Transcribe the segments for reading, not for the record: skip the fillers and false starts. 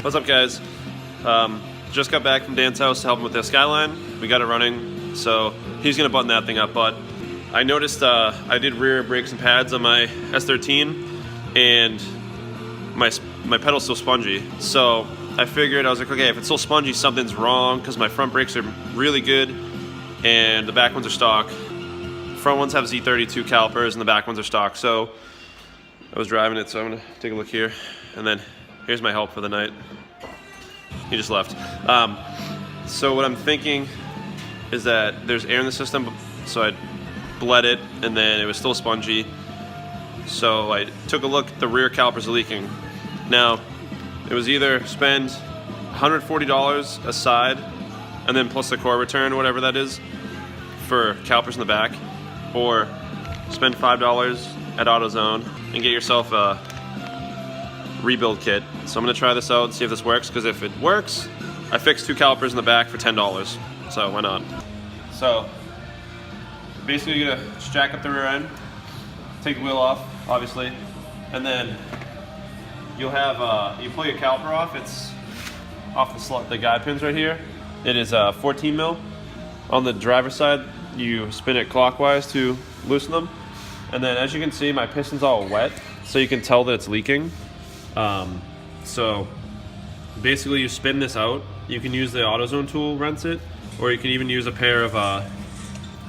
What's up, guys? Just got back from Dan's house to help him with the Skyline. We got it running, so he's gonna button that thing up. But I noticed I did rear brakes and pads on my S13, and my pedal's still spongy. So I figured, I was like, okay, if it's still spongy, something's wrong, because my front brakes are really good, and the back ones are stock. Front ones have Z32 calipers, and the back ones are stock. So I was driving it, so I'm gonna take a look here, and then here's my help for the night. He just left. So what I'm thinking is that there's air in the system, so I bled it, and then it was still spongy. So I took a look, the rear calipers are leaking. Now, it was either spend $140 a side, and then plus the core return, whatever that is, for calipers in the back, or spend $5 at AutoZone and get yourself a rebuild kit. So I'm gonna try this out and see if this works, because if it works, I fixed 2 calipers in the back for $10. So why not? So basically you're gonna jack up the rear end, take the wheel off, obviously, and then you'll have, you pull your caliper off, it's off the slot, the guide pins right here. It is 14 mil. On the driver's side, you spin it clockwise to loosen them. And then as you can see, my piston's all wet, so you can tell that it's leaking. So basically you spin this out. You can use the AutoZone tool, rinse it, or you can even use a pair of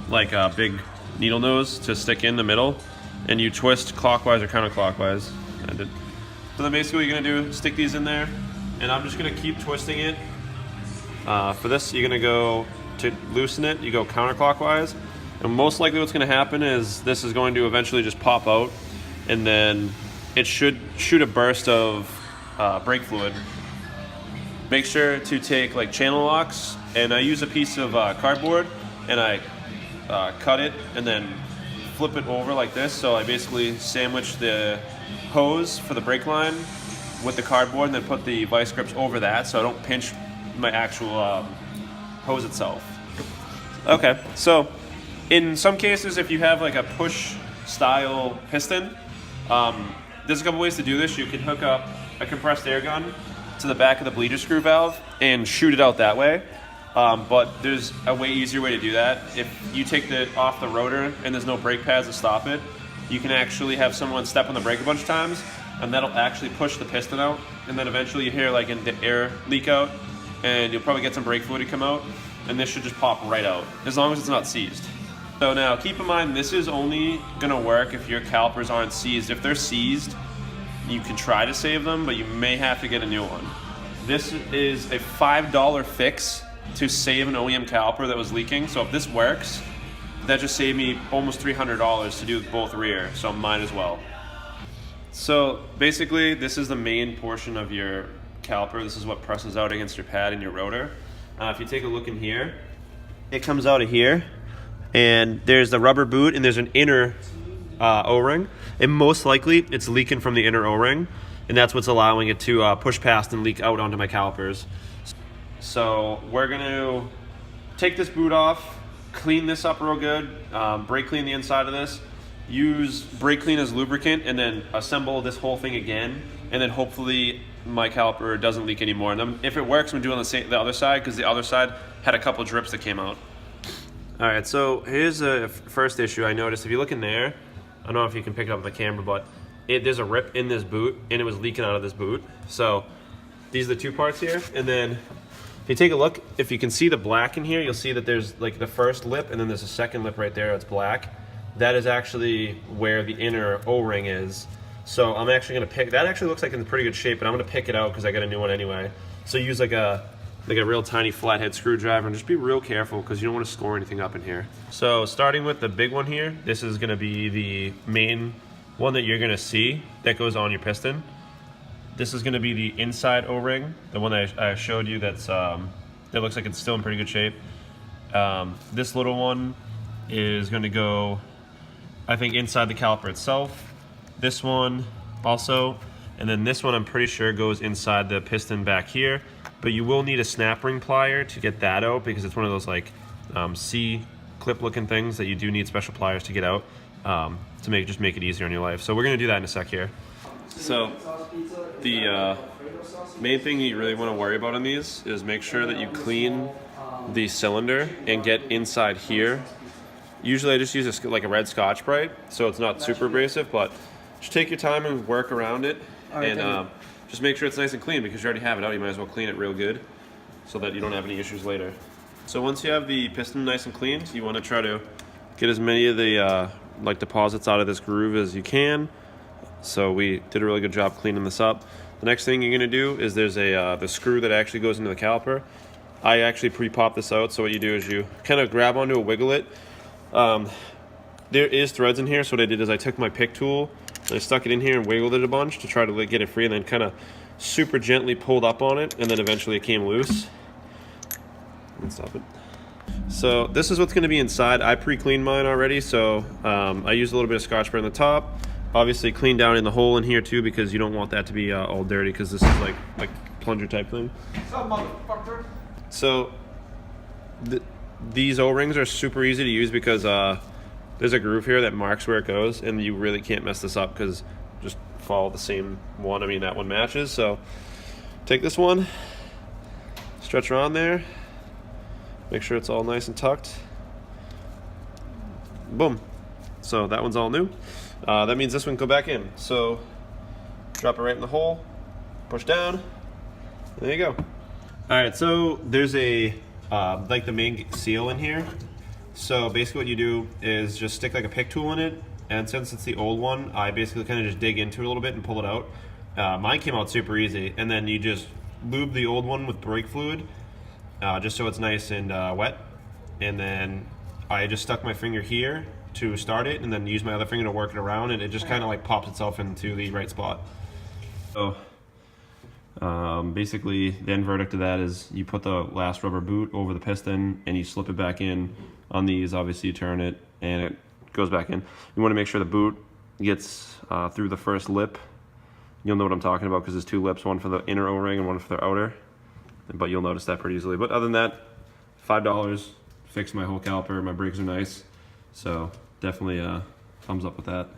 like a big needle nose to stick in the middle, and you twist clockwise or counterclockwise. So then basically what you're gonna do, stick these in there, and I'm just gonna keep twisting it. For this, you're gonna go to loosen it, you go counterclockwise, and most likely what's gonna happen is this is going to eventually just pop out, and then it should shoot a burst of brake fluid. Make sure to take like channel locks, and I use a piece of cardboard, and I cut it and then flip it over like this. So I basically sandwich the hose for the brake line with the cardboard, and then put the vice grips over that so I don't pinch my actual hose itself. Okay, so in some cases, if you have like a push style piston, there's a couple ways to do this. You can hook up a compressed air gun to the back of the bleeder screw valve and shoot it out that way. But there's a way easier way to do that. If you take it off the rotor and there's no brake pads to stop it, you can actually have someone step on the brake a bunch of times, and that'll actually push the piston out, and then eventually you hear like the air leak out, and you'll probably get some brake fluid to come out, and this should just pop right out, as long as it's not seized. So now keep in mind, this is only gonna work if your calipers aren't seized. If they're seized, you can try to save them, but you may have to get a new one. This is a $5 fix to save an OEM caliper that was leaking. So if this works, that just saved me almost $300 to do both rear, so might as well. So basically, this is the main portion of your caliper. This is what presses out against your pad and your rotor. If you take a look in here, it comes out of here, and there's the rubber boot, and there's an inner O-ring, and most likely it's leaking from the inner O-ring, and that's what's allowing it to push past and leak out onto my calipers. So we're gonna take this boot off, clean this up real good, brake clean the inside of this, use brake clean as lubricant, and then assemble this whole thing again, and then hopefully my caliper doesn't leak anymore. And then if it works, I'm doing the other side, because the other side had a couple drips that came out. All right, so here's the first issue I noticed. If you look in there, I don't know if you can pick it up with the camera, but there's a rip in this boot, and it was leaking out of this boot. So these are the two parts here, and then if you take a look, if you can see the black in here, you'll see that there's like the first lip, and then there's a second lip right there that's black. That is actually where the inner O-ring is. So I'm actually gonna pick, that actually looks like it's in pretty good shape, but I'm gonna pick it out because I got a new one anyway. So use like a real tiny flathead screwdriver, and just be real careful because you don't want to score anything up in here. So starting with the big one here, this is gonna be the main one that you're gonna see that goes on your piston. This is gonna be the inside O-ring, the one that I showed you that looks like it's still in pretty good shape. This little one is gonna go, I think, inside the caliper itself. This one also, and then this one I'm pretty sure goes inside the piston back here, but you will need a snap ring plier to get that out, because it's one of those like C-clip looking things that you do need special pliers to get out to just make it easier on your life. So we're gonna do that in a sec here. So the main thing you really want to worry about on these is make sure that you clean the cylinder and get inside here. Usually I just use like a red Scotch-Brite, so it's not super abrasive, but just take your time and work around it, and just make sure it's nice and clean, because you already have it out. You might as well clean it real good so that you don't have any issues later. So once you have the piston nice and cleaned, you want to try to get as many of the like deposits out of this groove as you can. So we did a really good job cleaning this up. The next thing you're going to do is there's the screw that actually goes into the caliper. I actually pre-pop this out, so what you do is you kind of grab onto it, wiggle it. There is threads in here, so what I did is I took my pick tool and I stuck it in here and wiggled it a bunch to try to get it free, and then kind of super gently pulled up on it, and then eventually it came loose. Let's stop it. So this is what's going to be inside. I pre-cleaned mine already, so I used a little bit of Scotch-Brite on the top. Obviously clean down in the hole in here too, because you don't want that to be all dirty, because this is like plunger type thing. What's up, motherfucker? So these O-rings are super easy to use, because there's a groove here that marks where it goes, and you really can't mess this up because just follow the same one. I mean, that one matches. So take this one, stretch around there, make sure it's all nice and tucked. Boom. So that one's all new. That means this one can go back in. So drop it right in the hole, push down, there you go. All right, so there's a like the main seal in here. So basically what you do is just stick like a pick tool in it, and since it's the old one, I basically kind of just dig into it a little bit and pull it out. Mine came out super easy, and then you just lube the old one with brake fluid, just so it's nice and wet. And then I just stuck my finger here to start it, and then use my other finger to work it around, and it just kind of like pops itself into the right spot. So basically the end verdict of that is you put the last rubber boot over the piston and you slip it back in. On these, obviously you turn it and it goes back in. You want to make sure the boot gets through the first lip. You'll know what I'm talking about, because there's two lips, one for the inner O-ring and one for the outer, but you'll notice that pretty easily. But other than that, $5, fixed my whole caliper. My brakes are nice, so definitely thumbs up with that.